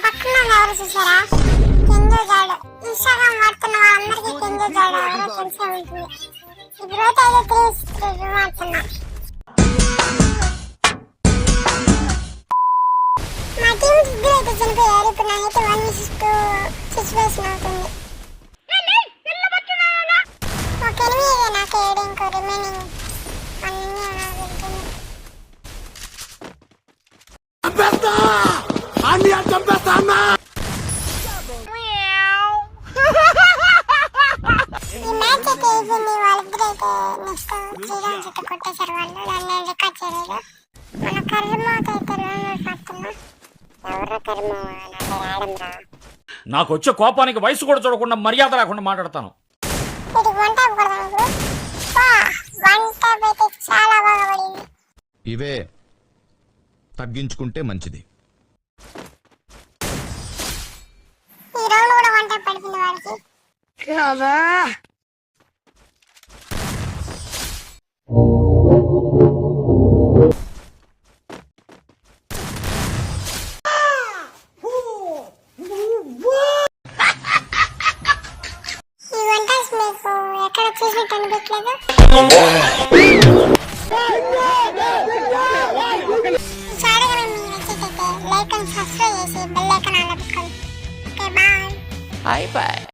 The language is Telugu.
పక్కన ఎవరు చూసారా? కెంజో జాడు. ఇన్స్టాగ్రామ్ వాడుతున్న వాళ్ళందరికీ కెంజో జాడు ఎవరో తెలిసే ఉంటుంది. ఇప్పుడు అయితే 3 వాడుతున్నా. మా టీం ఇద్దరు అయితే చనిపోయారు. ఇప్పుడు నాకైతే 1:2 సిచ్యువేషన్ అవుతుంది. ఒక ఎనిమిది నాకు 7 ఇంకో రిమైనింగ్ అన్నీ వెళ్తుంది. ఈ మ్యాచ్ అయితే అయిపోయింది. వాళ్ళిద్దరు అయితే నెక్స్ట్ 3 రౌండ్స్ అయితే కొట్టేశారు వాళ్ళు. దాన్ని నేను రికార్డ్ చేయలేదు. మన కర్మతో అయితే 2 పడుతున్నా. ఎవరో కర్మ నాకు రావడం రా. నాకు వచ్చే కోపానికి వయసు కూడా చూడకుండా మర్యాద లేకుండా మాట్లాడతాను. ఇది వన్ టాప్ కొడదాం ఇప్పుడు. వన్ టాప్ అయితే చాలా బాగా పడింది. ఇవే తగ్గించుకుంటే మంచిది. ఈ రౌండ్ కూడా వన్ టాప్ పడుతుంది వాడికి. ఈ వన్ టాప్స్ మీకు ఎక్కడ చూసినట్టు అనిపించలేదు? చూడగానే మీరు నచ్చితే లైక్ అండ్ సబ్స్క్రైబ్ చేసి బెల్ ఐకాన్ ఆన్ లో పెట్టుకోండి. Okay bye. Bye bye.